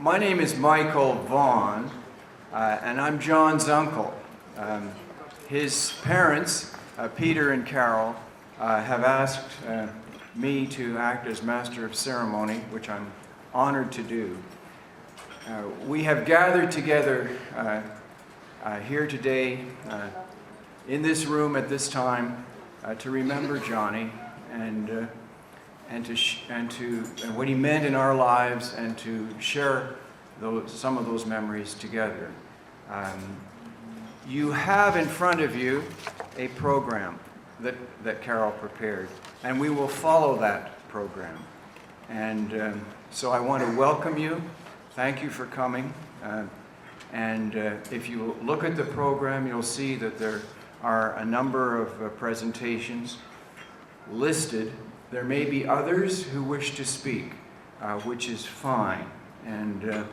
My name is Michael Vaughn, and I'm John's uncle. His parents, Peter and Carol, have asked me to act as Master of Ceremony, which I'm honored to do. We have gathered together here today in this room at this time to remember Johnny and what he meant in our lives, and to share some of those memories together. You have in front of you a program that Carol prepared, and we will follow that program. And so I want to welcome you. Thank you for coming. If you look at the program, you'll see that there are a number of presentations listed. There may be others who wish to speak, which is fine. And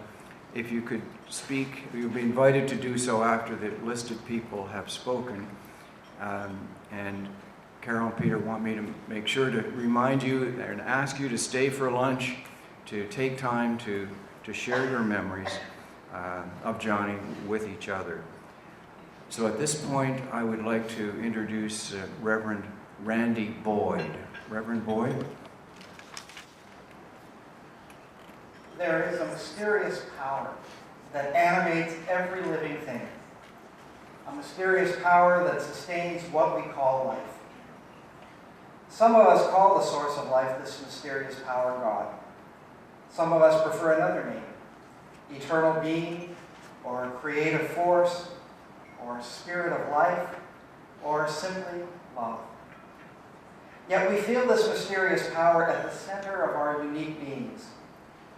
if you could speak, you'll be invited to do so after the listed people have spoken. And Carol and Peter want me to make sure to remind you and ask you to stay for lunch, to take time to share your memories of Johnny with each other. So at this point, I would like to introduce Reverend Randy Boyd. Reverend Boyd? There is a mysterious power that animates every living thing. A mysterious power that sustains what we call life. Some of us call the source of life this mysterious power God. Some of us prefer another name, eternal being, or creative force, or spirit of life, or simply love. Yet we feel this mysterious power at the center of our unique beings.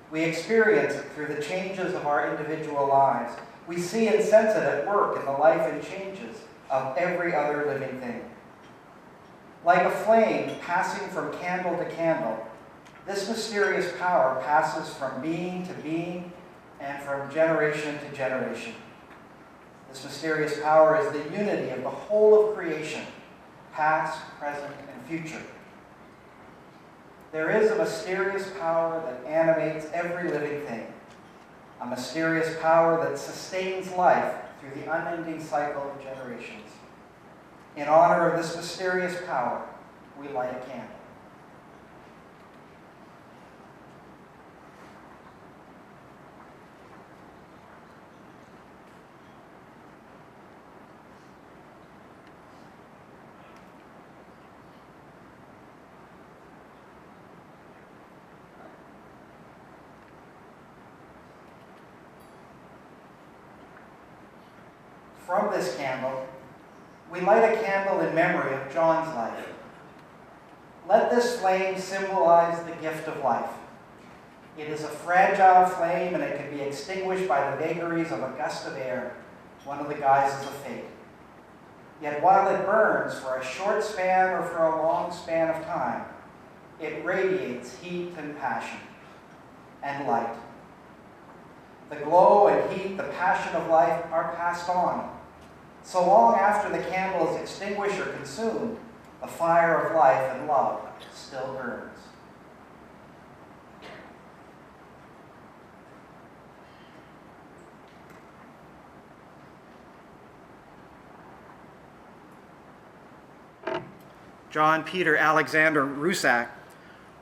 We experience it through the changes of our individual lives. We see and sense it at work in the life and changes of every other living thing. Like a flame passing from candle to candle, this mysterious power passes from being to being and from generation to generation. This mysterious power is the unity of the whole of creation, past, present, and future. There is a mysterious power that animates every living thing, a mysterious power that sustains life through the unending cycle of generations. In honor of this mysterious power, we light a candle. From this candle, we light a candle in memory of John's life. Let this flame symbolize the gift of life. It is a fragile flame, and it can be extinguished by the vagaries of a gust of air, one of the guises of fate. Yet while it burns for a short span or for a long span of time, it radiates heat and passion and light. The glow and heat, the passion of life are passed on. So long after the candle is extinguished or consumed, the fire of life and love still burns. John Peter Alexander Rusak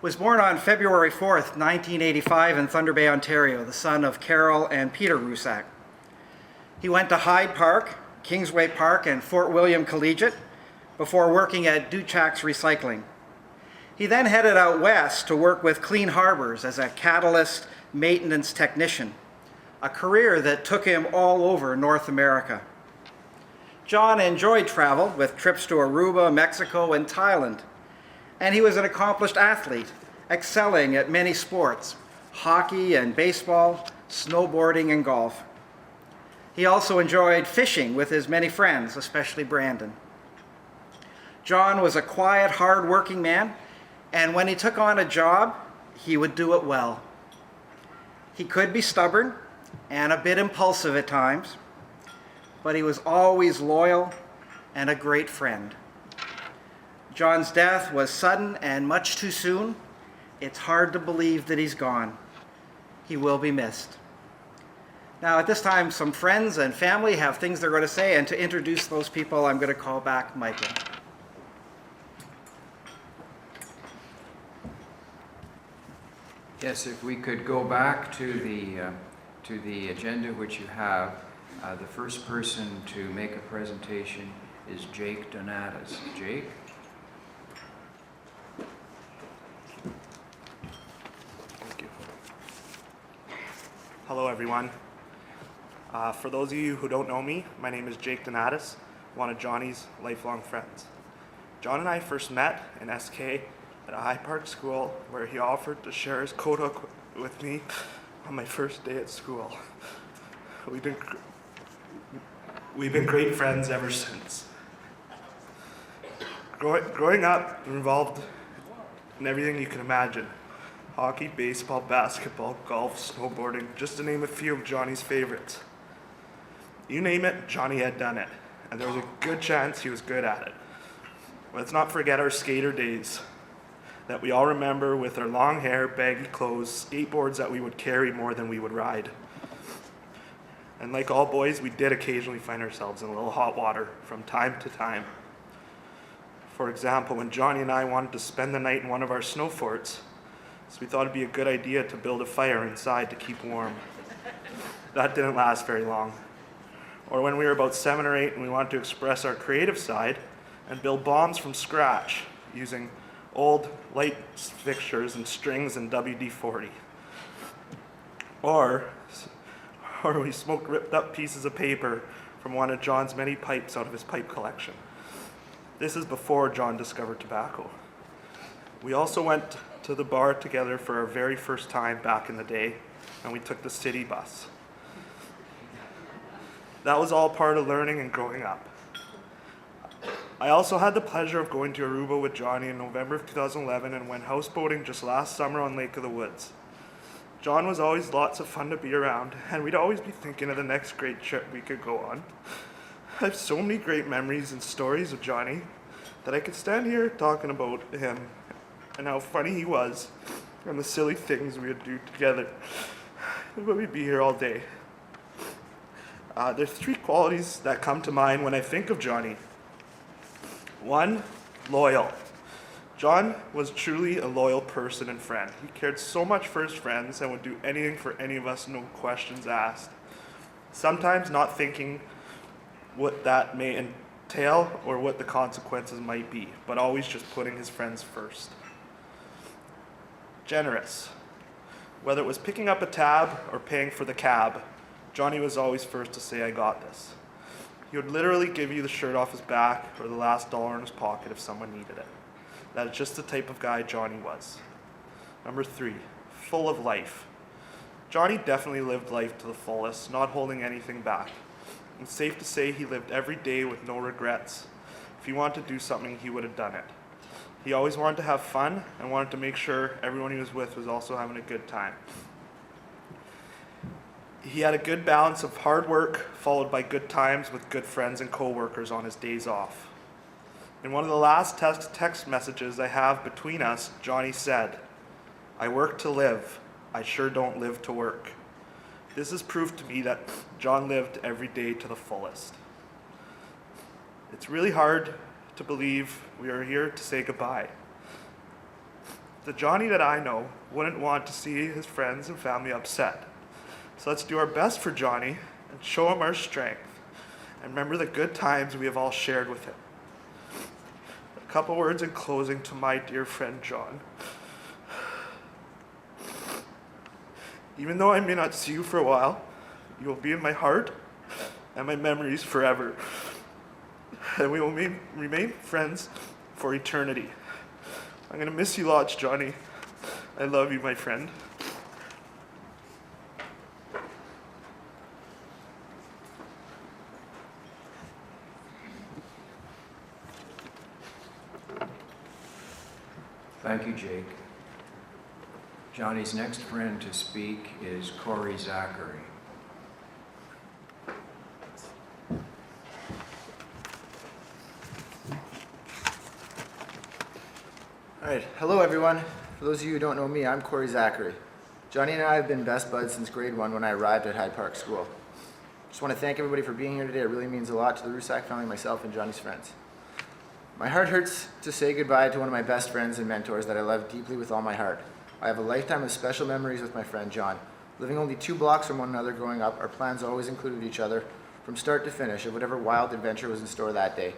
was born on February 4th, 1985 in Thunder Bay, Ontario, the son of Carol and Peter Rusak. He went to Hyde Park, Kingsway Park, and Fort William Collegiate before working at Duchac's Recycling. He then headed out west to work with Clean Harbors as a catalyst maintenance technician, a career that took him all over North America. John enjoyed travel with trips to Aruba, Mexico, and Thailand. And he was an accomplished athlete, excelling at many sports: hockey and baseball, snowboarding and golf. He also enjoyed fishing with his many friends, especially Brandon. John was a quiet, hard-working man, and when he took on a job, he would do it well. He could be stubborn and a bit impulsive at times, but he was always loyal and a great friend. John's death was sudden and much too soon. It's hard to believe that he's gone. He will be missed. Now at this time, some friends and family have things they're going to say, and to introduce those people, I'm going to call back Michael. Yes, if we could go back to the agenda which you have, the first person to make a presentation is Jake Donatus. Jake? Thank you. Hello, everyone. For those of you who don't know me, my name is Jake Donatus, one of Johnny's lifelong friends. John and I first met in SK at a High Park school where he offered to share his coat hook with me on my first day at school. We've been great friends ever since. Growing up involved in everything you can imagine. Hockey, baseball, basketball, golf, snowboarding, just to name a few of Johnny's favorites. You name it, Johnny had done it, and there was a good chance he was good at it. Let's not forget our skater days that we all remember, with our long hair, baggy clothes, skateboards that we would carry more than we would ride. And like all boys, we did occasionally find ourselves in a little hot water from time to time. For example, when Johnny and I wanted to spend the night in one of our snow forts, so we thought it'd be a good idea to build a fire inside to keep warm. That didn't last very long. Or when we were about 7 or 8 and we wanted to express our creative side and build bombs from scratch using old light fixtures and strings and WD-40. Or we smoked ripped up pieces of paper from one of John's many pipes out of his pipe collection. This is before John discovered tobacco. We also went to the bar together for our very first time back in the day, and we took the city bus. That was all part of learning and growing up. I also had the pleasure of going to Aruba with Johnny in November of 2011 and went houseboating just last summer on Lake of the Woods. John was always lots of fun to be around, and we'd always be thinking of the next great trip we could go on. I have so many great memories and stories of Johnny that I could stand here talking about him and how funny he was and the silly things we would do together. But we'd be here all day. There's 3 qualities that come to mind when I think of Johnny. 1, loyal. John was truly a loyal person and friend. He cared so much for his friends and would do anything for any of us, no questions asked. Sometimes not thinking what that may entail or what the consequences might be, but always just putting his friends first. Generous. Whether it was picking up a tab or paying for the cab, Johnny was always first to say, "I got this." He would literally give you the shirt off his back or the last dollar in his pocket if someone needed it. That is just the type of guy Johnny was. Number 3, full of life. Johnny definitely lived life to the fullest, not holding anything back. It's safe to say he lived every day with no regrets. If he wanted to do something, he would have done it. He always wanted to have fun and wanted to make sure everyone he was with was also having a good time. He had a good balance of hard work followed by good times with good friends and co-workers on his days off. In one of the last text messages I have between us, Johnny said, "I work to live. I sure don't live to work." This is proof to me that John lived every day to the fullest. It's really hard to believe we are here to say goodbye. The Johnny that I know wouldn't want to see his friends and family upset. So let's do our best for Johnny and show him our strength and remember the good times we have all shared with him. A couple words in closing to my dear friend John. Even though I may not see you for a while, you will be in my heart and my memories forever. And we will remain friends for eternity. I'm going to miss you lots, Johnny. I love you, my friend. Thank you, Jake. Johnny's next friend to speak is Corey Zachary. All right, hello everyone. For those of you who don't know me, I'm Corey Zachary. Johnny and I have been best buds since grade 1 when I arrived at Hyde Park School. Just want to thank everybody for being here today. It really means a lot to the Rusak family, myself, and Johnny's friends. My heart hurts to say goodbye to one of my best friends and mentors that I love deeply with all my heart. I have a lifetime of special memories with my friend John. Living only 2 blocks from one another growing up, our plans always included each other from start to finish of whatever wild adventure was in store that day.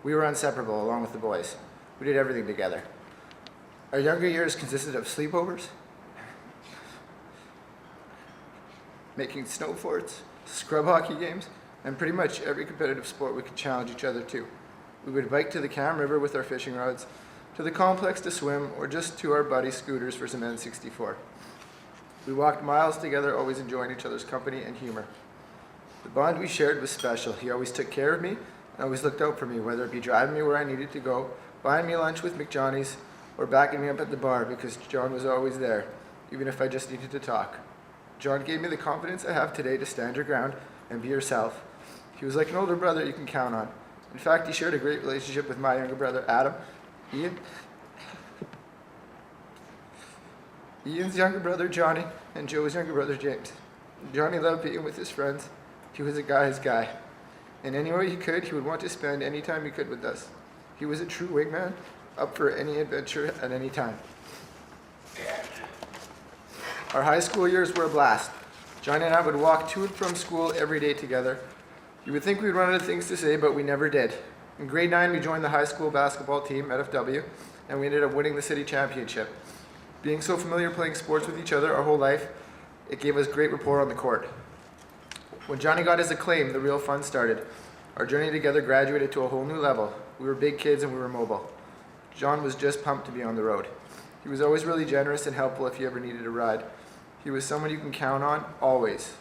We were inseparable along with the boys. We did everything together. Our younger years consisted of sleepovers, making snow forts, scrub hockey games, and pretty much every competitive sport we could challenge each other to. We would bike to the Cam River with our fishing rods, to the complex to swim, or just to our buddy scooters for some N64. We walked miles together, always enjoying each other's company and humor. The bond we shared was special. He always took care of me and always looked out for me, whether it be driving me where I needed to go, buying me lunch with McJohnny's, or backing me up at the bar because John was always there, even if I just needed to talk. John gave me the confidence I have today to stand your ground and be yourself. He was like an older brother you can count on. In fact, he shared a great relationship with my younger brother, Adam. Ian's younger brother, Johnny, and Joe's younger brother, James. Johnny loved being with his friends. He was a guy's guy. And anywhere he could, he would want to spend any time he could with us. He was a true wingman, up for any adventure at any time. Our high school years were a blast. Johnny and I would walk to and from school every day together. You would think we'd run out of things to say, but we never did. In grade 9, we joined the high school basketball team at FW, and we ended up winning the city championship. Being so familiar playing sports with each other our whole life, it gave us great rapport on the court. When Johnny got his acclaim, the real fun started. Our journey together graduated to a whole new level. We were big kids and we were mobile. John was just pumped to be on the road. He was always really generous and helpful if you ever needed a ride. He was someone you can count on, always.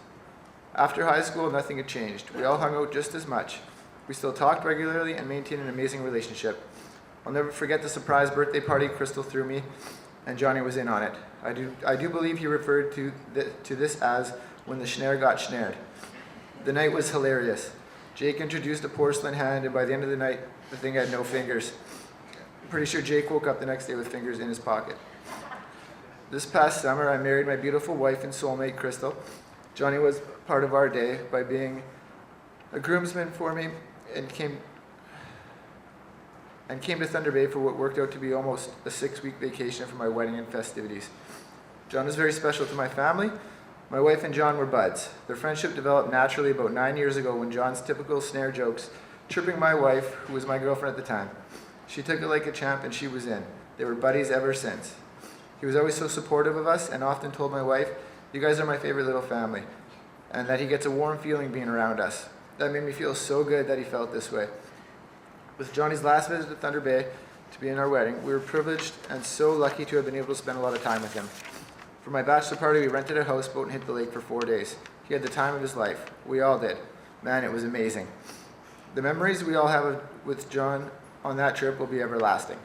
After high school, nothing had changed. We all hung out just as much. We still talked regularly and maintained an amazing relationship. I'll never forget the surprise birthday party Crystal threw me, and Johnny was in on it. I do believe he referred to this as when the schnare got schnared. The night was hilarious. Jake introduced a porcelain hand, and by the end of the night, the thing had no fingers. I'm pretty sure Jake woke up the next day with fingers in his pocket. This past summer, I married my beautiful wife and soulmate, Crystal. Johnny was part of our day by being a groomsman for me and came to Thunder Bay for what worked out to be almost a 6-week vacation for my wedding and festivities. John was very special to my family. My wife and John were buds. Their friendship developed naturally about 9 years ago when John's typical snare jokes chirping my wife, who was my girlfriend at the time. She took it like a champ and she was in. They were buddies ever since. He was always so supportive of us and often told my wife, "You guys are my favorite little family," and that he gets a warm feeling being around us. That made me feel so good that he felt this way. With Johnny's last visit to Thunder Bay to be in our wedding, we were privileged and so lucky to have been able to spend a lot of time with him. For my bachelor party, we rented a houseboat and hit the lake for 4 days. He had the time of his life. We all did. Man, it was amazing. The memories we all have with John on that trip will be everlasting.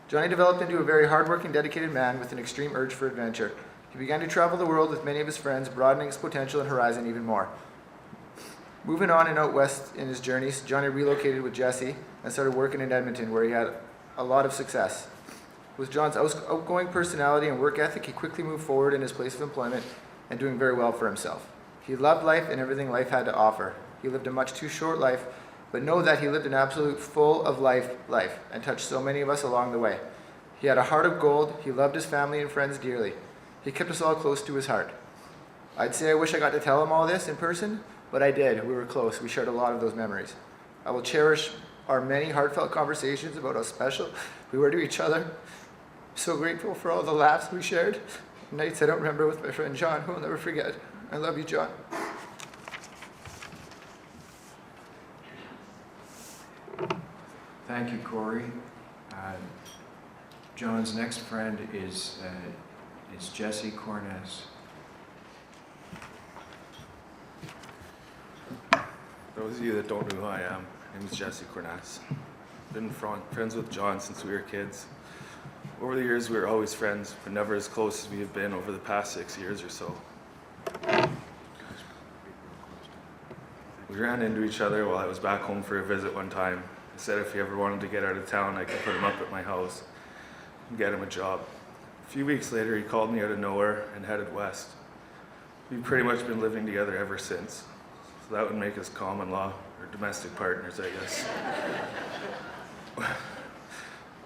Johnny developed into a very hardworking, dedicated man with an extreme urge for adventure. He began to travel the world with many of his friends, broadening his potential and horizon even more. Moving on and out west in his journeys, Johnny relocated with Jesse and started working in Edmonton, where he had a lot of success. With John's outgoing personality and work ethic, he quickly moved forward in his place of employment and doing very well for himself. He loved life and everything life had to offer. He lived a much too short life, but know that he lived an absolute full of life and touched so many of us along the way. He had a heart of gold. He loved his family and friends dearly. He kept us all close to his heart. I'd say I wish I got to tell him all this in person, but I did. We were close. We shared a lot of those memories. I will cherish our many heartfelt conversations about how special we were to each other. So grateful for all the laughs we shared. Nights I don't remember with my friend John, who I'll never forget. I love you, John. Thank you, Corey. John's next friend is Jesse Corness. Those of you that don't know who I am, my name is Jesse Corness. Been friends with John since we were kids. Over the years, we were always friends, but never as close as we have been over the past 6 years or so. We ran into each other while I was back home for a visit one time. I said if he ever wanted to get out of town, I could put him up at my house and get him a job. A few weeks later, he called me out of nowhere and headed west. We've pretty much been living together ever since. So that would make us common law, or domestic partners, I guess.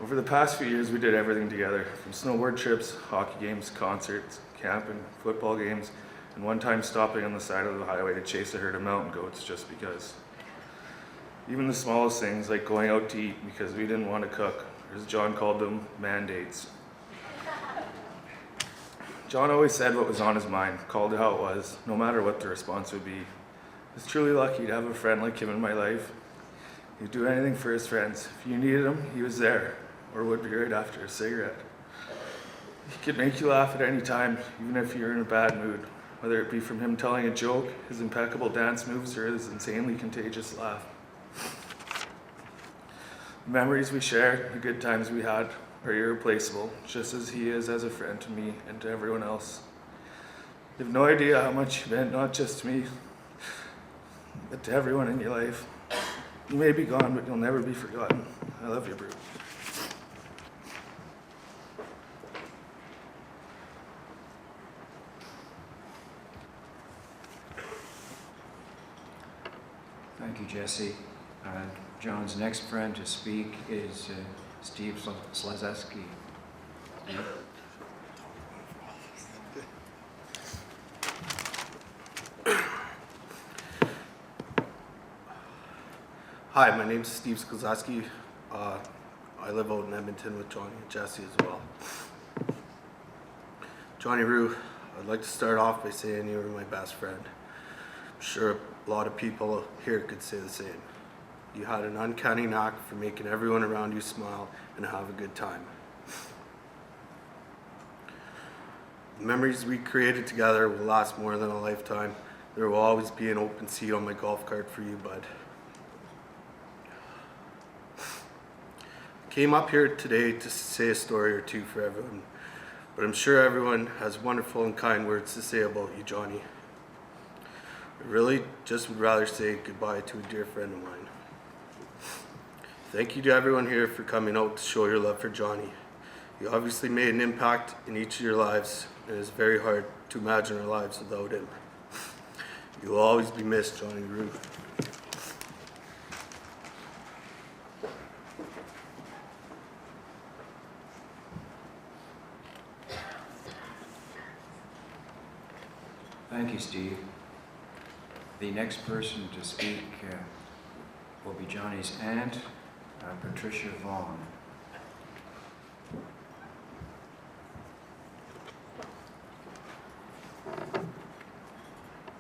Over the past few years, we did everything together, from snowboard trips, hockey games, concerts, camping, football games, and one time stopping on the side of the highway to chase a herd of mountain goats just because. Even the smallest things, like going out to eat because we didn't want to cook, or as John called them, mandates. John always said what was on his mind, called it how it was, no matter what the response would be. I was truly lucky to have a friend like him in my life. He'd do anything for his friends. If you needed him, he was there, or would be right after a cigarette. He could make you laugh at any time, even if you're in a bad mood, whether it be from him telling a joke, his impeccable dance moves, or his insanely contagious laugh. The memories we shared, the good times we had, are irreplaceable, just as he is as a friend to me and to everyone else. You have no idea how much he meant, not just to me, but to everyone in your life. You may be gone, but you'll never be forgotten. I love you, Brute. Thank you, Jesse. John's next friend to speak is Steve Slazeski. Hi, my name's Steve Skozlowski. I live out in Edmonton with Johnny and Jesse as well. Johnny Roo, I'd like to start off by saying you were my best friend. I'm sure a lot of people here could say the same. You had an uncanny knack for making everyone around you smile and have a good time. The memories we created together will last more than a lifetime. There will always be an open seat on my golf cart for you, bud. I came up here today to say a story or two for everyone, but I'm sure everyone has wonderful and kind words to say about you, Johnny. I really just would rather say goodbye to a dear friend of mine. Thank you to everyone here for coming out to show your love for Johnny. You obviously made an impact in each of your lives, and it's very hard to imagine our lives without him. You will always be missed, Johnny Roo. Thank you, Steve. The next person to speak will be Johnny's aunt, Patricia Vaughn.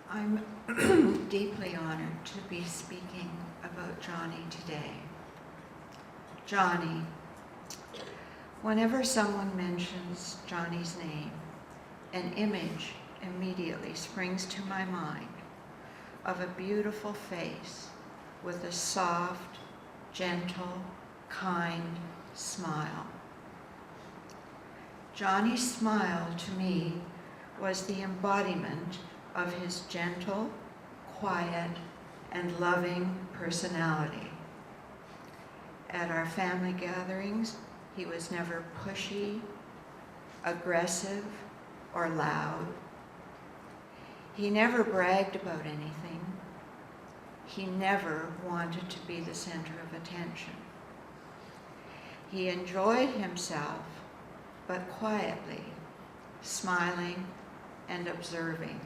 I'm deeply honored to be speaking about Johnny today. Johnny. Whenever someone mentions Johnny's name, an image immediately springs to my mind of a beautiful face with a soft, gentle, kind smile. Johnny's smile to me was the embodiment of his gentle, quiet, and loving personality. At our family gatherings, he was never pushy, aggressive, or loud. He never bragged about anything. He never wanted to be the center of attention. He enjoyed himself, but quietly, smiling and observing.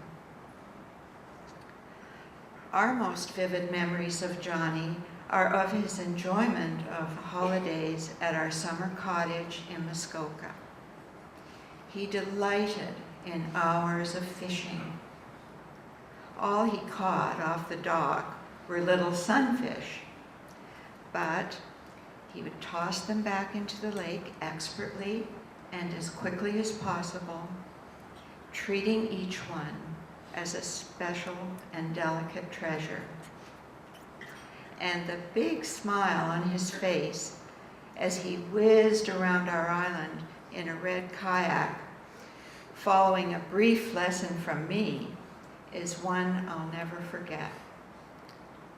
Our most vivid memories of Johnny are of his enjoyment of holidays at our summer cottage in Muskoka. He delighted in hours of fishing. All he caught off the dock were little sunfish, but he would toss them back into the lake expertly and as quickly as possible, treating each one as a special and delicate treasure. And the big smile on his face as he whizzed around our island in a red kayak, following a brief lesson from me, is one I'll never forget.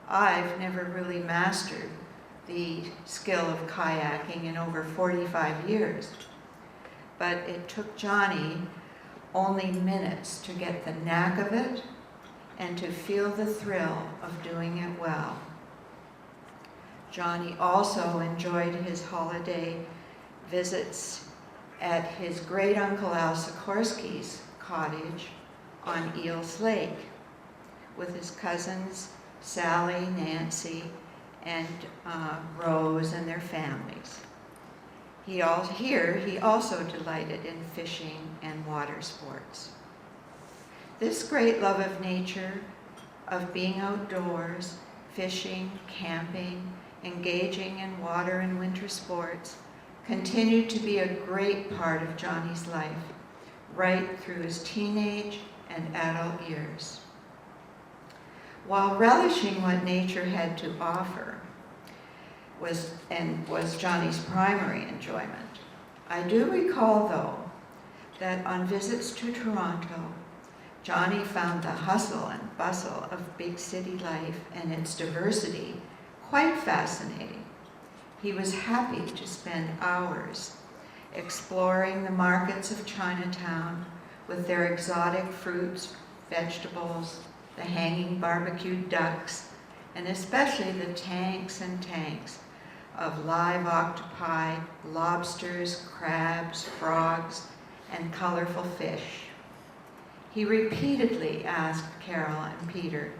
I've never really mastered the skill of kayaking in over 45 years, but it took Johnny only minutes to get the knack of it and to feel the thrill of doing it well. Johnny also enjoyed his holiday visits at his great-uncle Al Sikorsky's cottage on Eels Lake with his cousins Sally, Nancy, and Rose and their families. He also delighted in fishing and water sports. This great love of nature, of being outdoors, fishing, camping, engaging in water and winter sports, continued to be a great part of Johnny's life, right through his teenage and adult years. While relishing what nature had to offer was Johnny's primary enjoyment, I do recall, though, that on visits to Toronto, Johnny found the hustle and bustle of big city life and its diversity quite fascinating. He was happy to spend hours exploring the markets of Chinatown with their exotic fruits, vegetables, the hanging barbecued ducks, and especially the tanks and tanks of live octopi, lobsters, crabs, frogs, and colorful fish. He repeatedly asked Carol and Peter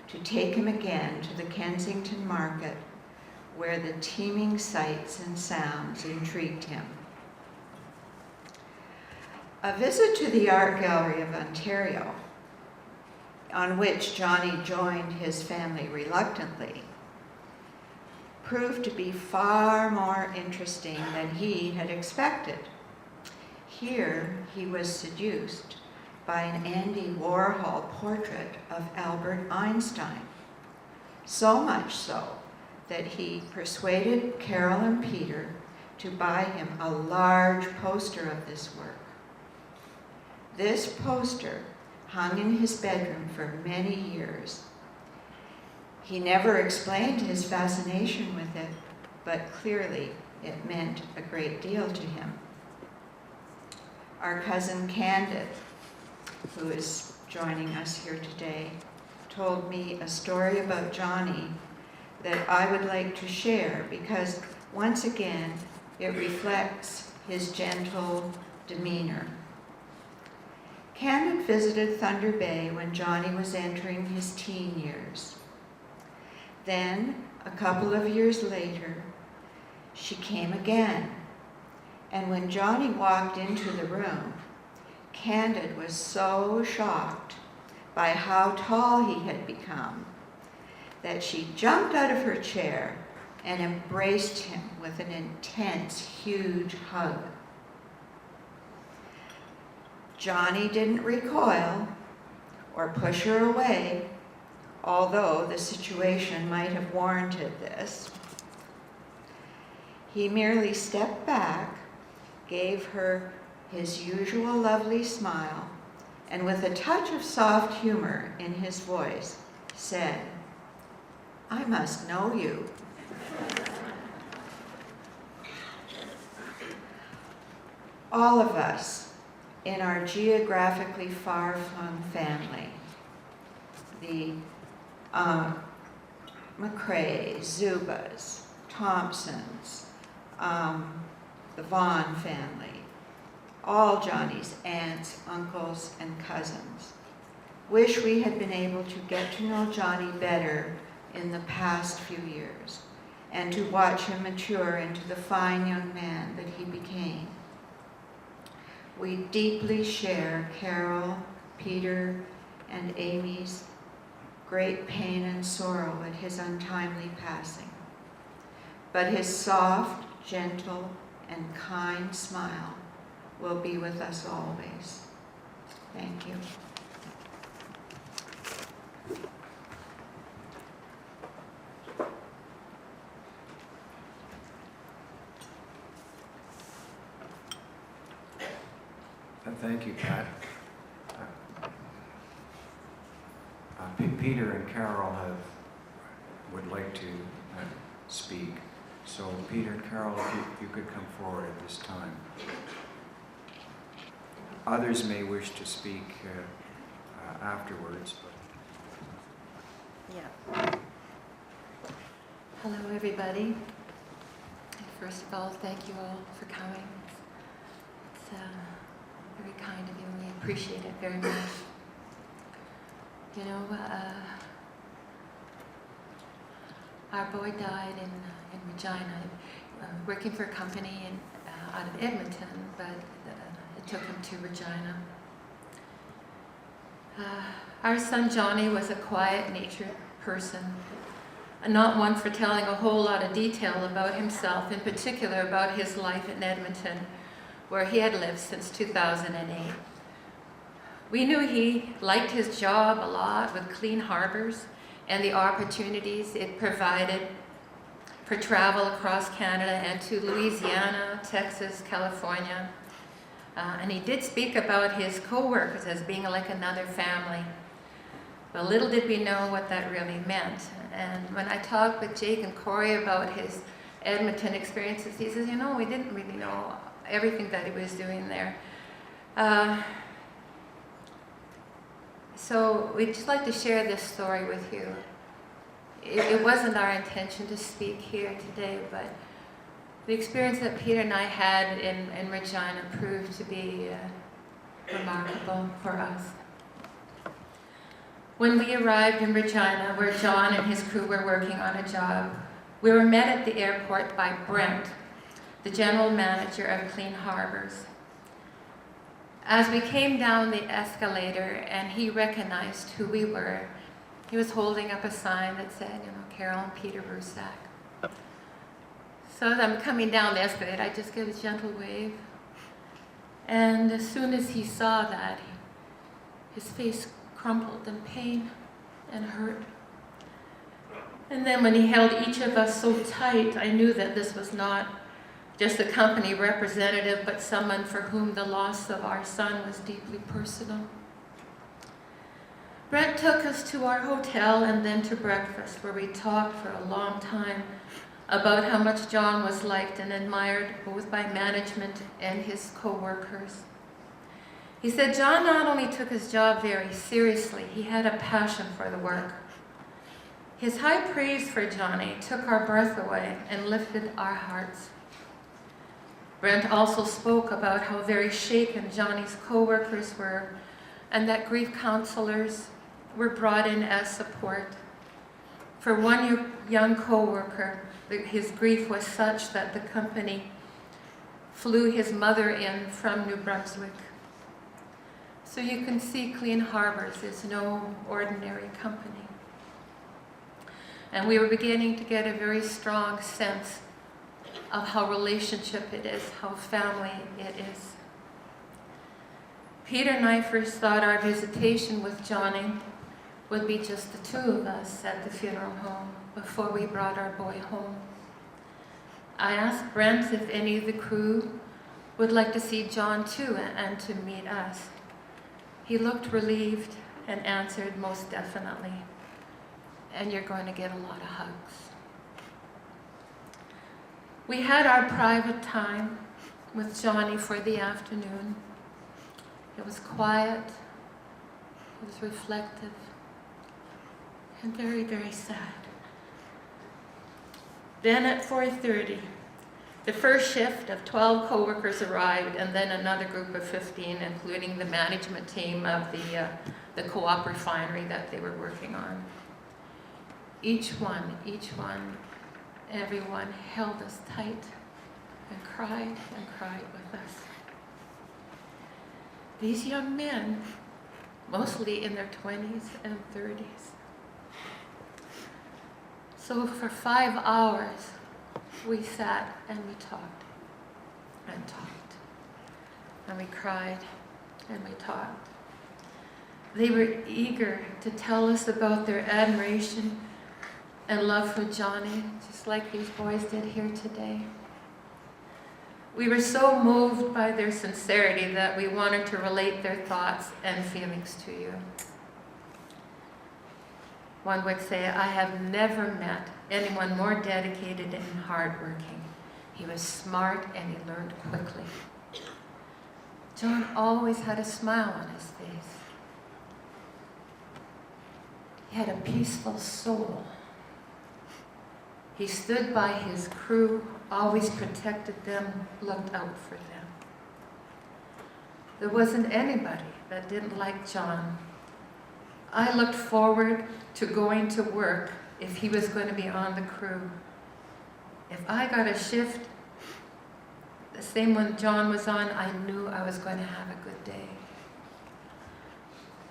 to take him again to the Kensington Market, where the teeming sights and sounds intrigued him. A visit to the Art Gallery of Ontario, on which Johnny joined his family reluctantly, proved to be far more interesting than he had expected. Here he was seduced by an Andy Warhol portrait of Albert Einstein, so much so that he persuaded Carol and Peter to buy him a large poster of this work. This poster hung in his bedroom for many years. He never explained his fascination with it, but clearly it meant a great deal to him. Our cousin Candid, who is joining us here today, told me a story about Johnny that I would like to share because, once again, it reflects his gentle demeanor. Candid visited Thunder Bay when Johnny was entering his teen years. Then, a couple of years later, she came again, and when Johnny walked into the room, Candid was so shocked by how tall he had become that she jumped out of her chair and embraced him with an intense, huge hug. Johnny didn't recoil or push her away, although the situation might have warranted this. He merely stepped back, gave her his usual lovely smile, and with a touch of soft humor in his voice, said, "I must know you." All of us in our geographically far-flung family, the McCraes, Zubas, Thompsons, the Vaughn family, all Johnny's aunts, uncles, and cousins, wish we had been able to get to know Johnny better in the past few years and to watch him mature into the fine young man that he became. We deeply share Carol, Peter, and Amy's great pain and sorrow at his untimely passing. But his soft, gentle, and kind smile will be with us always. Thank you. Thank you, Pat. Peter and Carol would like to speak. So Peter and Carol, if you could come forward at this time. Others may wish to speak afterwards. Yeah. Hello, everybody. First of all, thank you all for coming. It's very kind of you, and we appreciate it very much. You know, our boy died in Regina, working for a company out of Edmonton, but it took him to Regina. Our son Johnny was a quiet-natured person, and not one for telling a whole lot of detail about himself, in particular about his life in Edmonton, where he had lived since 2008. We knew he liked his job a lot with Clean Harbors and the opportunities it provided for travel across Canada and to Louisiana, Texas, California. And he did speak about his co-workers as being like another family. But little did we know what that really meant. And when I talked with Jake and Corey about his Edmonton experiences, he says, you know, we didn't really know everything that he was doing there. So we'd just like to share this story with you. It wasn't our intention to speak here today, but the experience that Peter and I had in Regina proved to be remarkable for us. When we arrived in Regina, where John and his crew were working on a job, we were met at the airport by Brent, the general manager of Clean Harbors. As we came down the escalator and he recognized who we were, he was holding up a sign that said, you know, Carol and Peter Rusak. So as I'm coming down the escalator, I just give a gentle wave. And as soon as he saw that, his face crumpled in pain and hurt. And then when he held each of us so tight, I knew that this was not just a company representative, but someone for whom the loss of our son was deeply personal. Brent took us to our hotel and then to breakfast, where we talked for a long time about how much John was liked and admired both by management and his co-workers. He said John not only took his job very seriously, he had a passion for the work. His high praise for Johnny took our breath away and lifted our hearts. Brent also spoke about how very shaken Johnny's co-workers were, and that grief counselors were brought in as support. For one young co-worker, his grief was such that the company flew his mother in from New Brunswick. So you can see Clean Harbors is no ordinary company. And we were beginning to get a very strong sense of how relationship it is, how family it is. Peter and I first thought our visitation with Johnny would be just the two of us at the funeral home before we brought our boy home. I asked Brent if any of the crew would like to see John too and to meet us. He looked relieved and answered, most definitely. And you're going to get a lot of hugs. We had our private time with Johnny for the afternoon. It was quiet, it was reflective, and very, very sad. Then at 4:30, the first shift of 12 co-workers arrived, and then another group of 15, including the management team of the co-op refinery that they were working on. Each one, everyone held us tight and cried with us. These young men, mostly in their 20s and 30s. So for 5 hours, we sat and we talked and talked. And we cried and we talked. They were eager to tell us about their admiration and love for Johnny, just like these boys did here today. We were so moved by their sincerity that we wanted to relate their thoughts and feelings to you. One would say, I have never met anyone more dedicated and hardworking. He was smart and he learned quickly. John always had a smile on his face. He had a peaceful soul. He stood by his crew, always protected them, looked out for them. There wasn't anybody that didn't like John. I looked forward to going to work if he was going to be on the crew. If I got a shift, the same one John was on, I knew I was going to have a good day.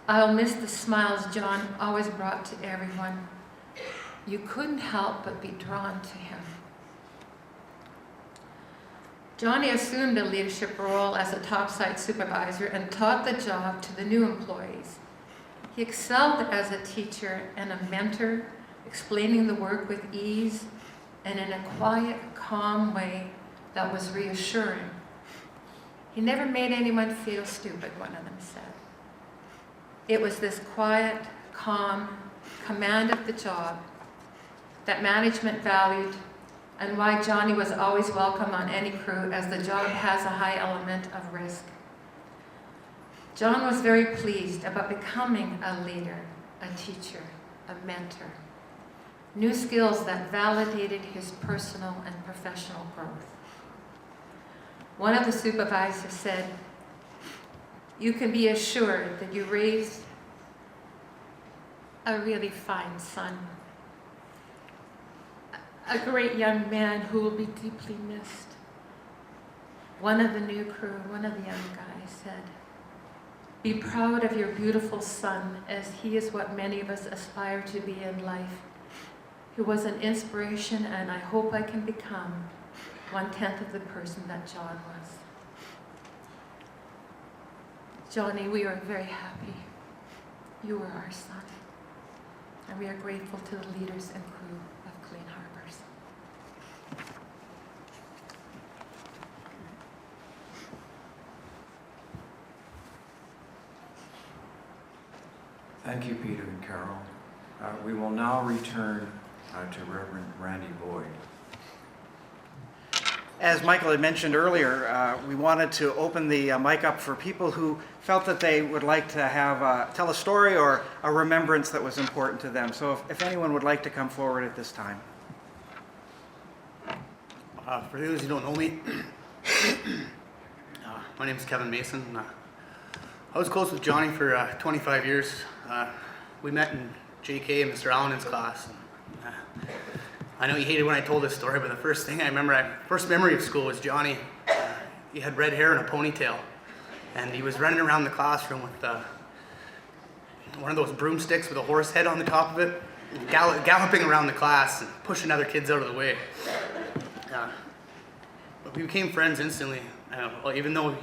I'll miss the smiles John always brought to everyone. You couldn't help but be drawn to him. Johnny assumed a leadership role as a topside supervisor and taught the job to the new employees. He excelled as a teacher and a mentor, explaining the work with ease and in a quiet, calm way that was reassuring. He never made anyone feel stupid, one of them said. It was this quiet, calm command of the job that management valued, and why Johnny was always welcome on any crew, as the job has a high element of risk. John was very pleased about becoming a leader, a teacher, a mentor. New skills that validated his personal and professional growth. One of the supervisors said, "You can be assured that you raised a really fine son. A great young man who will be deeply missed." One of the new crew, one of the young guys said, "Be proud of your beautiful son, as he is what many of us aspire to be in life. He was an inspiration, and I hope I can become 1/10 of the person that John was." Johnny, we are very happy. You were our son, and we are grateful to the leaders and crew of Clean Harbors. Thank you, Peter and Carol. We will now return to Reverend Randy Boyd. As Michael had mentioned earlier, we wanted to open the mic up for people who felt that they would like to have tell a story or a remembrance that was important to them. So if anyone would like to come forward at this time. For those who don't know me, my name is Kevin Mason. I was close with Johnny for 25 years. We met in JK and Mr. Allen's class. I know he hated when I told this story, but the first thing I remember, first memory of school was Johnny. He had red hair and a ponytail, and he was running around the classroom with one of those broomsticks with a horse head on the top of it, galloping around the class and pushing other kids out of the way. But we became friends instantly, even though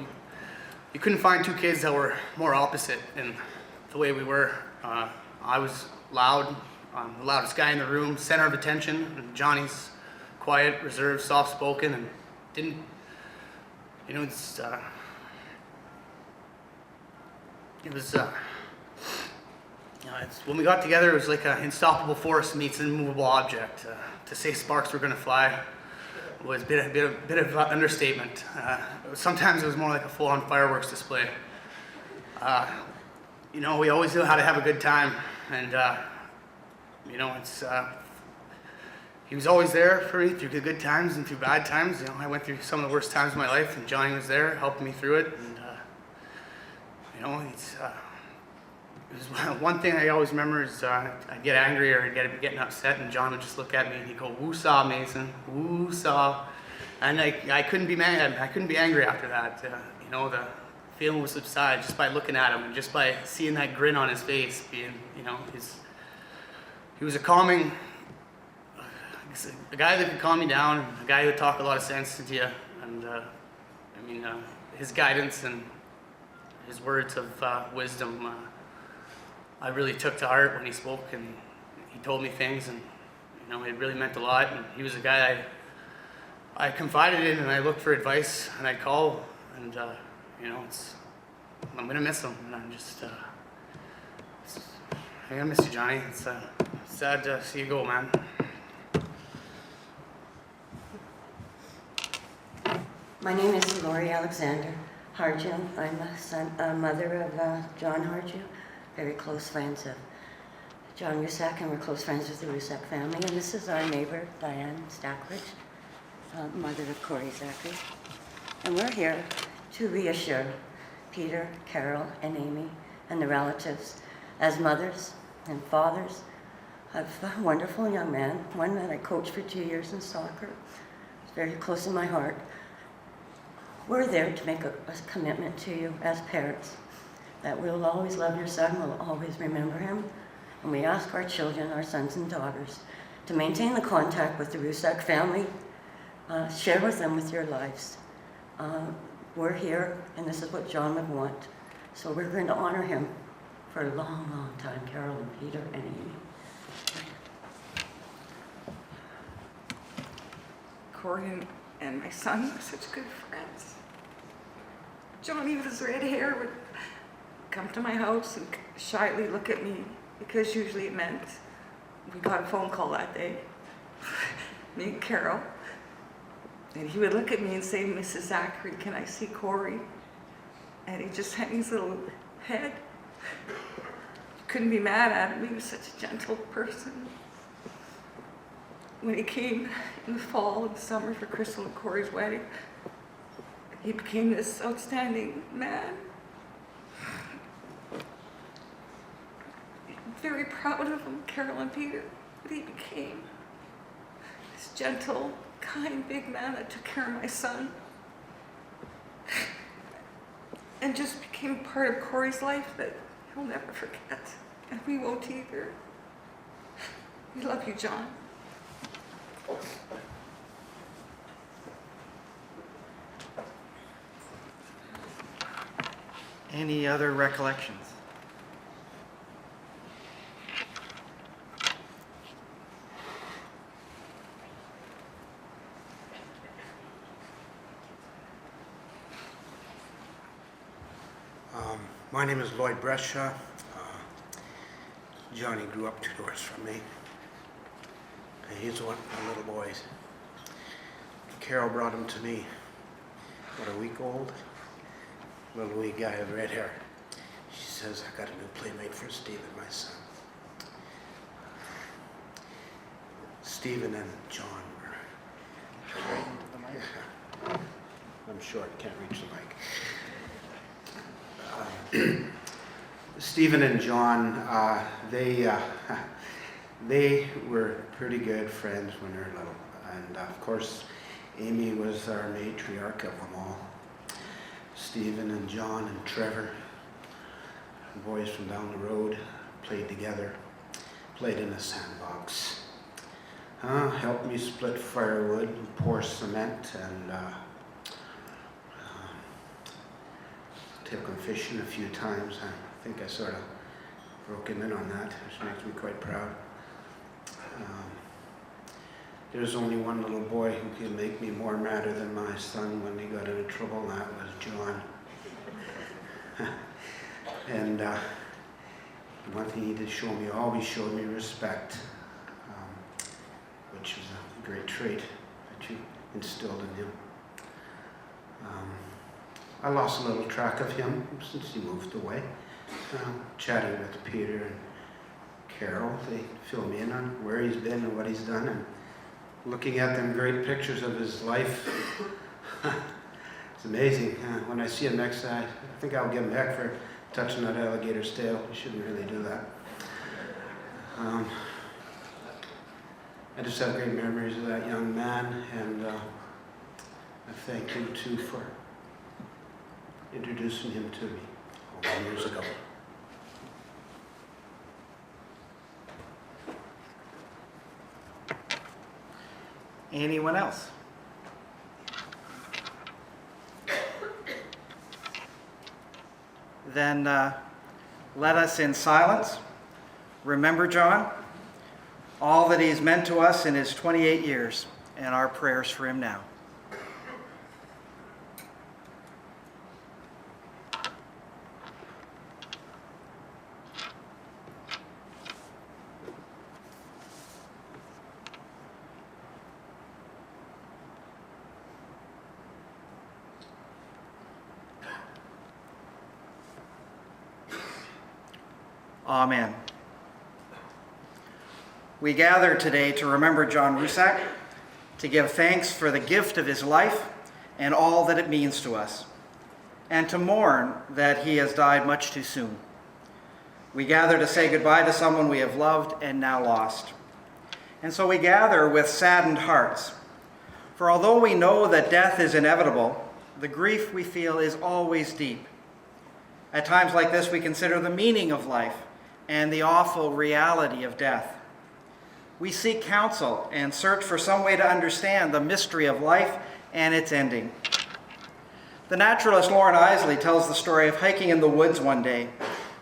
you couldn't find two kids that were more opposite in the way we were. I was loud, the loudest guy in the room, center of attention, and Johnny's quiet, reserved, soft-spoken, and didn't, it's when we got together, it was like an unstoppable force meets an immovable object. To say sparks were going to fly was a bit of understatement. Sometimes it was more like a full-on fireworks display. We always knew how to have a good time, and he was always there for me through the good times and through bad times. I went through some of the worst times of my life, and Johnny was there helping me through it. And it was one thing I always remember is I'd get angry or I'd get getting upset, and John would just look at me and he'd go, "Woo-saw, Mason, woo-saw," and I couldn't be mad. I couldn't be angry after that. The feeling would subside just by looking at him and just by seeing that grin on his face. Being, he was a calming, a guy that could calm you down, a guy who would talk a lot of sense into you, and his guidance and his words of wisdom, I really took to heart when he spoke, and he told me things, and it really meant a lot. And he was a guy I confided in, and I looked for advice, and I'd call, and I'm gonna miss him, and I'm gonna miss you, Johnny. It's sad to see you go, man. My name is Lori Alexander. Harju. I'm a mother of John Harju, very close friends of John Rusak, and we're close friends with the Rusak family. And this is our neighbor, Diane Stackridge, mother of Corey Zachary. And we're here to reassure Peter, Carol, and Amy, and the relatives, as mothers and fathers of a wonderful young man, one that I coached for 2 years in soccer. It's very close in my heart. We're there to make a commitment to you as parents that we'll always love your son, we'll always remember him, and we ask our children, our sons and daughters, to maintain the contact with the Rusak family, share with them with your lives. We're here, and this is what John would want, so we're going to honor him for a long, long time, Carol and Peter and Amy. Corey and my son were such good friends. Johnny with his red hair would come to my house and shyly look at me, because usually it meant we got a phone call that day, me and Carol. And he would look at me and say, "Mrs. Zachary, can I see Corey?" And he just hung his little head. Couldn't be mad at him, he was such a gentle person. When he came in the fall and summer for Crystal and Corey's wedding, he became this outstanding man. I'm very proud of him, Carol and Peter, what he became. This gentle, kind, big man that took care of my son. And just became part of Corey's life that he'll never forget. And we won't either. We love you, John. Any other recollections? My name is Lloyd Brescia. Johnny grew up 2 doors from me. And he's one of my little boys. Carol brought him to me, what, a week old? Little wee guy with red hair. She says, "I got a new playmate for Stephen, my son." Stephen and John were... I'm short, can't reach the mic. Stephen and John, they were pretty good friends when they were little. And of course, Amy was our matriarch of them all. Stephen and John and Trevor, boys from down the road, played together, played in the sandbox. Helped me split firewood and pour cement, and took him fishing a few times. I think I sort of broke him in on that, which makes me quite proud. There's only one little boy who could make me more madder than my son when he got into trouble, and that was John. And one thing he did show me, always showed me respect, which was a great trait that you instilled in him. I lost a little track of him since he moved away. Chatting with Peter and Carol, they fill me in on where he's been and what he's done, and looking at them great pictures of his life. It's amazing. When I see him next time, I think I'll give him heck for touching that alligator's tail. You shouldn't really do that. I just have great memories of that young man, and I thank you too for introducing him to me all those years ago. Anyone else? Then let us in silence remember John, all that he's meant to us in his 28 years, and our prayers for him now. Amen. We gather today to remember John Rusak, to give thanks for the gift of his life and all that it means to us, and to mourn that he has died much too soon. We gather to say goodbye to someone we have loved and now lost. And so we gather with saddened hearts. For although we know that death is inevitable, the grief we feel is always deep. At times like this, we consider the meaning of life and the awful reality of death. We seek counsel and search for some way to understand the mystery of life and its ending. The naturalist Lauren Isley tells the story of hiking in the woods one day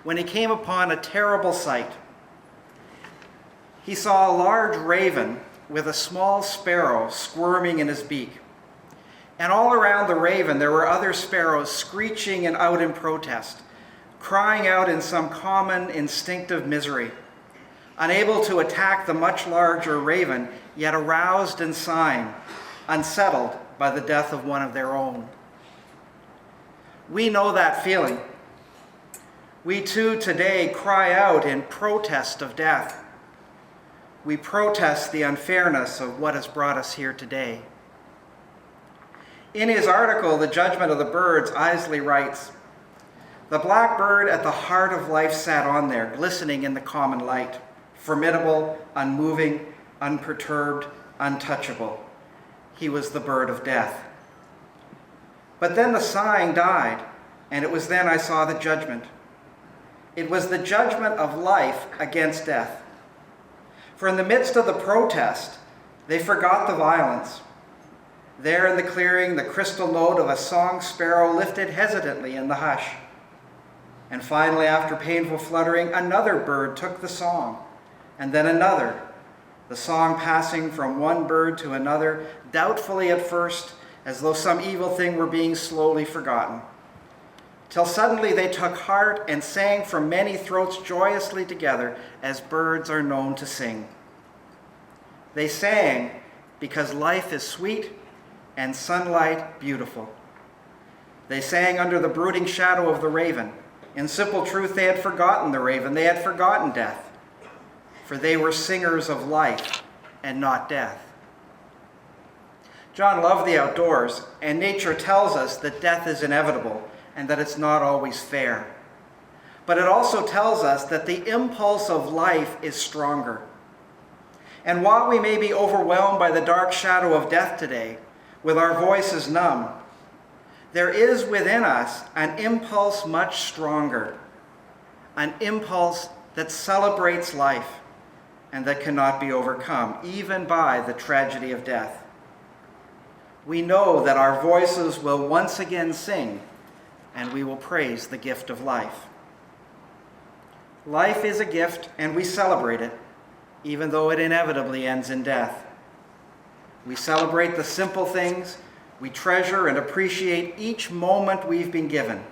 when he came upon a terrible sight. He saw a large raven with a small sparrow squirming in his beak. And all around the raven there were other sparrows screeching and out in protest, crying out in some common instinctive misery, unable to attack the much larger raven, yet aroused and sighing, unsettled by the death of one of their own. We know that feeling. We too today cry out in protest of death. We protest the unfairness of what has brought us here today. In his article, The Judgment of the Birds, Isley writes, "The blackbird at the heart of life sat on there, glistening in the common light, formidable, unmoving, unperturbed, untouchable. He was the bird of death. But then the sighing died, and it was then I saw the judgment. It was the judgment of life against death. For in the midst of the protest, they forgot the violence. There in the clearing, the crystal note of a song sparrow lifted hesitantly in the hush. And finally, after painful fluttering, another bird took the song, and then another, the song passing from one bird to another, doubtfully at first, as though some evil thing were being slowly forgotten. Till suddenly they took heart and sang from many throats joyously together, as birds are known to sing. They sang because life is sweet and sunlight beautiful. They sang under the brooding shadow of the raven. In simple truth, they had forgotten the raven. They had forgotten death, for they were singers of life and not death." John loved the outdoors, and nature tells us that death is inevitable and that it's not always fair. But it also tells us that the impulse of life is stronger. And while we may be overwhelmed by the dark shadow of death today, with our voices numb, there is within us an impulse much stronger, an impulse that celebrates life and that cannot be overcome, even by the tragedy of death. We know that our voices will once again sing, and we will praise the gift of life. Life is a gift, and we celebrate it, even though it inevitably ends in death. We celebrate the simple things. We treasure and appreciate each moment we've been given,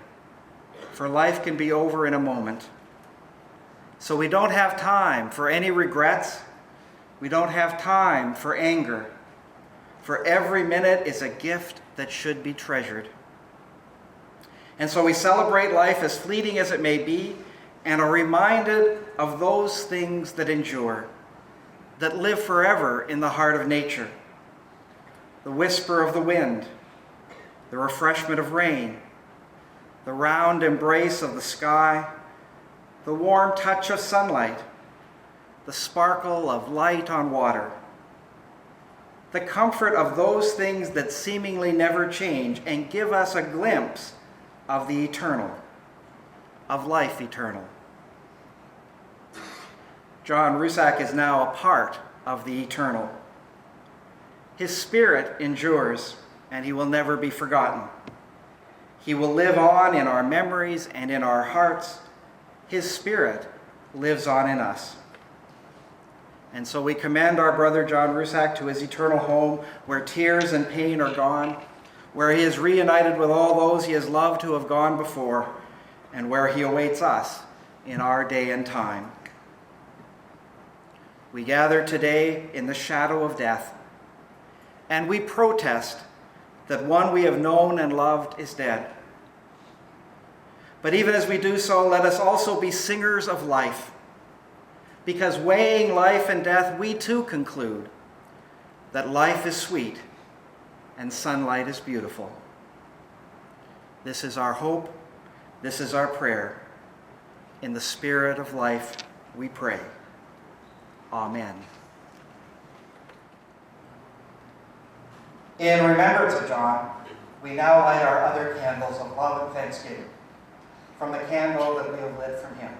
for life can be over in a moment. So we don't have time for any regrets. We don't have time for anger, for every minute is a gift that should be treasured. And so we celebrate life as fleeting as it may be, and are reminded of those things that endure, that live forever in the heart of nature. The whisper of the wind, the refreshment of rain, the round embrace of the sky, the warm touch of sunlight, the sparkle of light on water, the comfort of those things that seemingly never change and give us a glimpse of the eternal, of life eternal. John Rusak is now a part of the eternal. His spirit endures, and he will never be forgotten. He will live on in our memories and in our hearts. His spirit lives on in us. And so we commend our brother John Rusak to his eternal home, where tears and pain are gone, where he is reunited with all those he has loved who have gone before, and where he awaits us in our day and time. We gather today in the shadow of death, and we protest that one we have known and loved is dead. But even as we do so, let us also be singers of life, because weighing life and death, we too conclude that life is sweet and sunlight is beautiful. This is our hope. This is our prayer. In the spirit of life, we pray. Amen. In remembrance of John, we now light our other candles of love and thanksgiving from the candle that we have lit from him.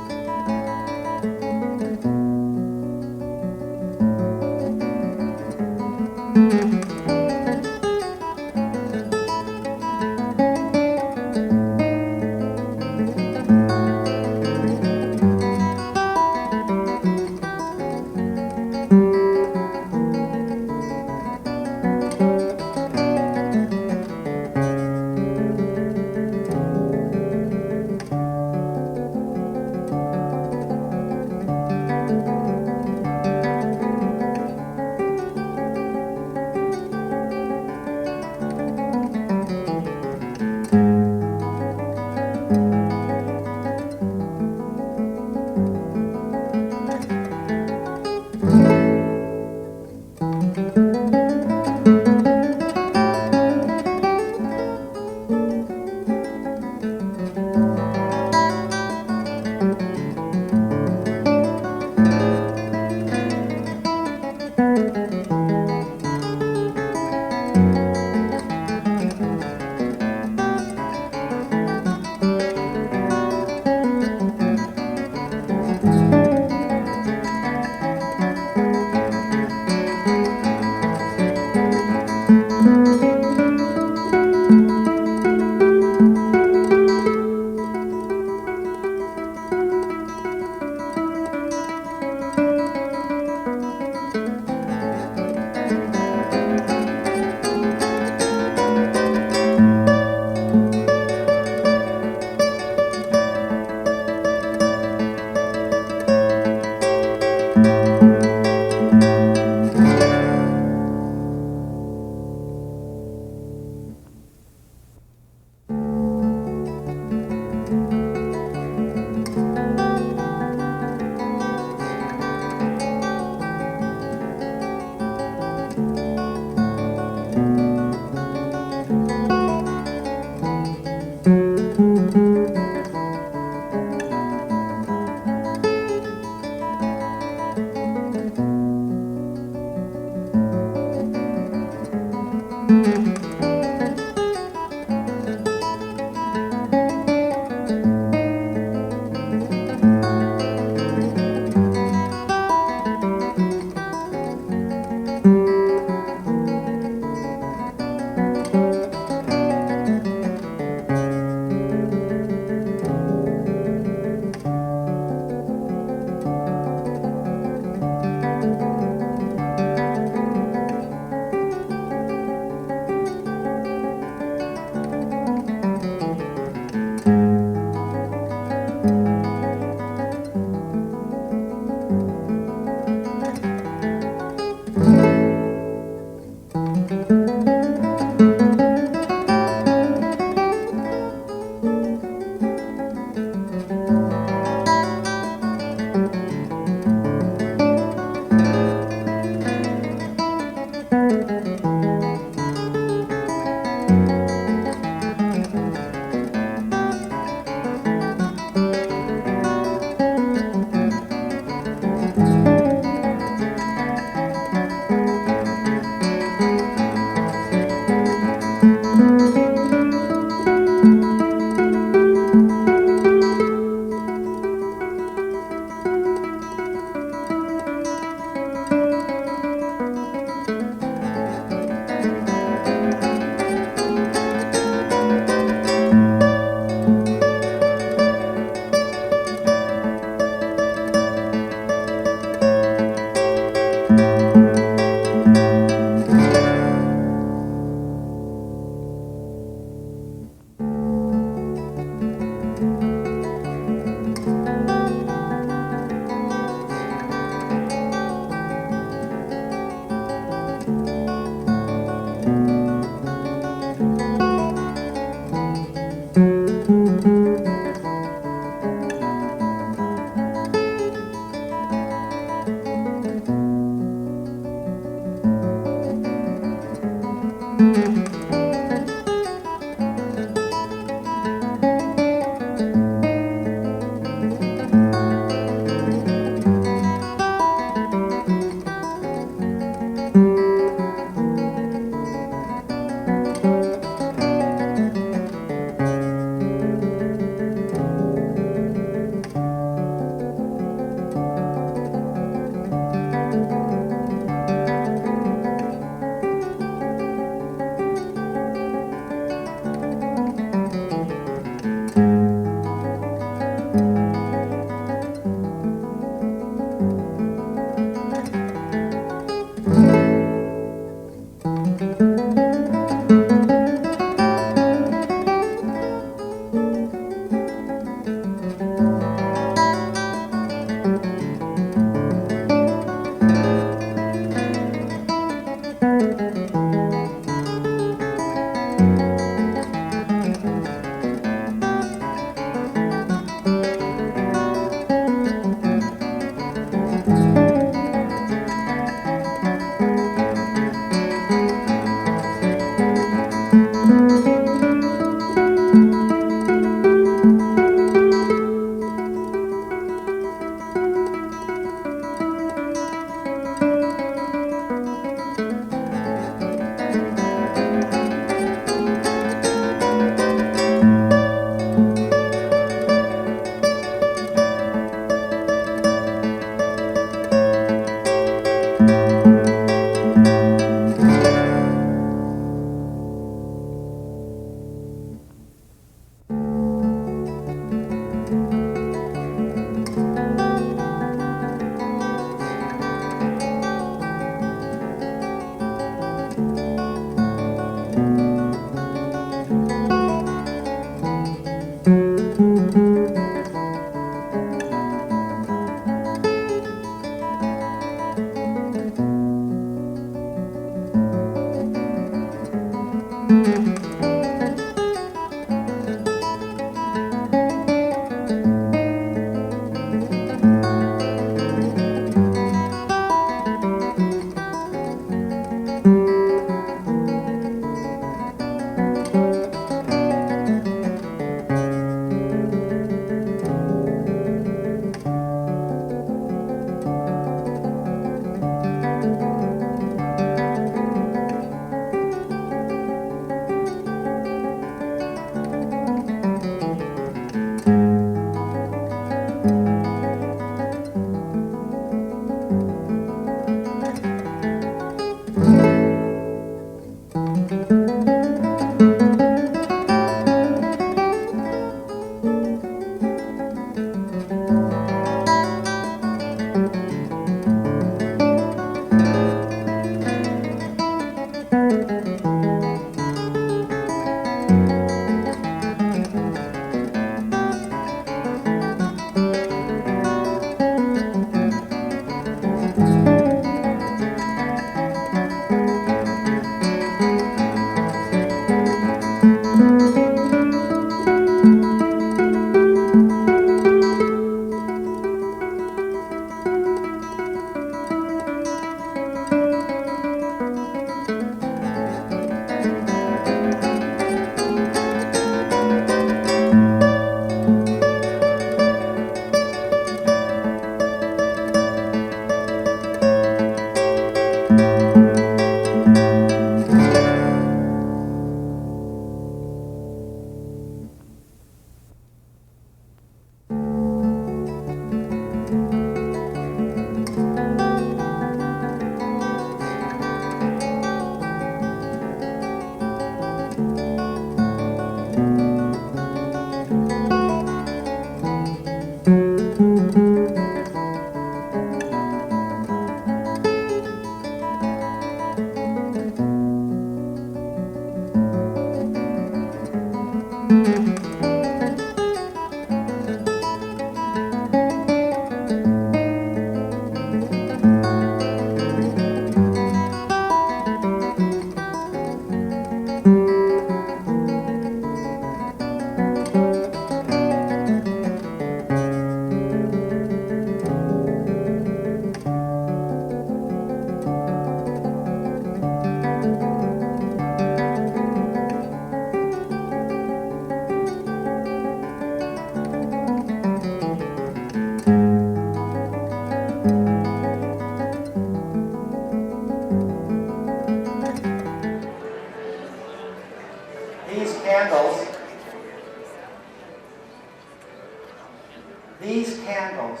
These candles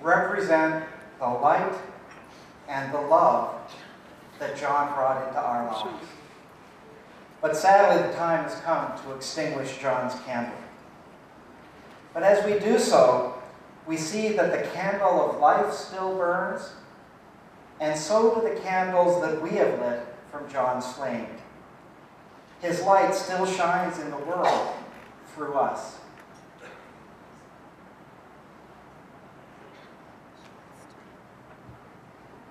represent the light and the love that John brought into our lives. But sadly, the time has come to extinguish John's candle. But as we do so, we see that the candle of life still burns, and so do the candles that we have lit from John's flame. His light still shines in the world through us.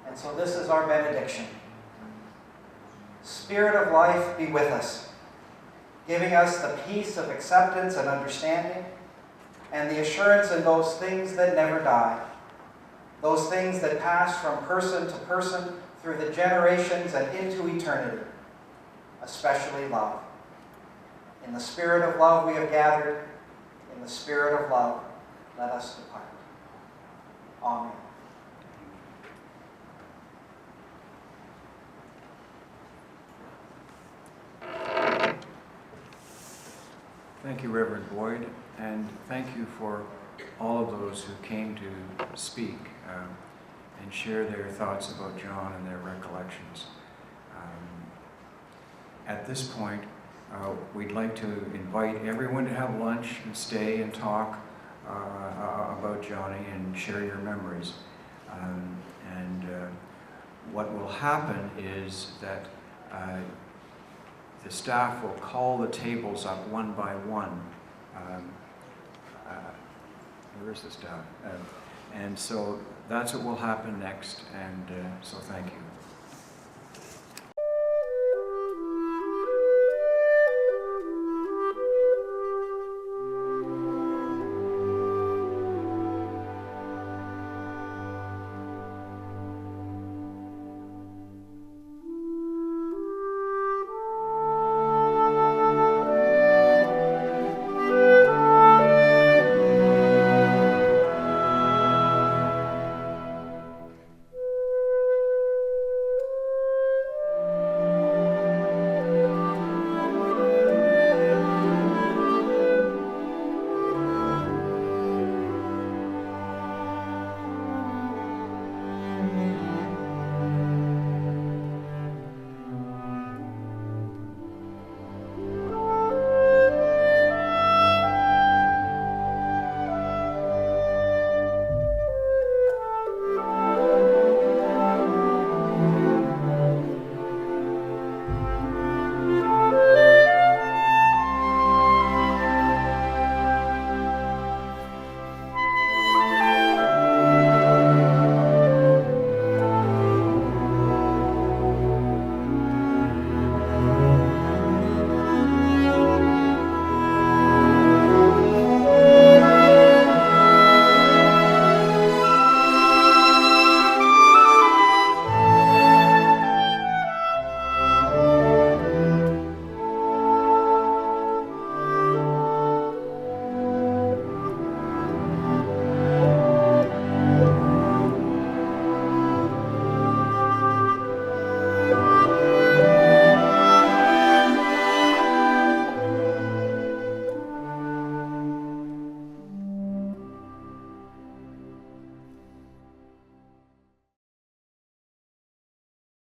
And so this is our benediction. Spirit of life, be with us, giving us the peace of acceptance and understanding, and the assurance in those things that never die, those things that pass from person to person through the generations and into eternity, especially love. In the spirit of love we have gathered, in the spirit of love, let us depart. Amen. Thank you, Reverend Boyd, and thank you for all of those who came to speak and share their thoughts about John and their recollections. At this point, we'd like to invite everyone to have lunch and stay and talk about Johnny and share your memories. What will happen is that the staff will call the tables up one by one. Where is the staff? And so that's what will happen next, and so thank you.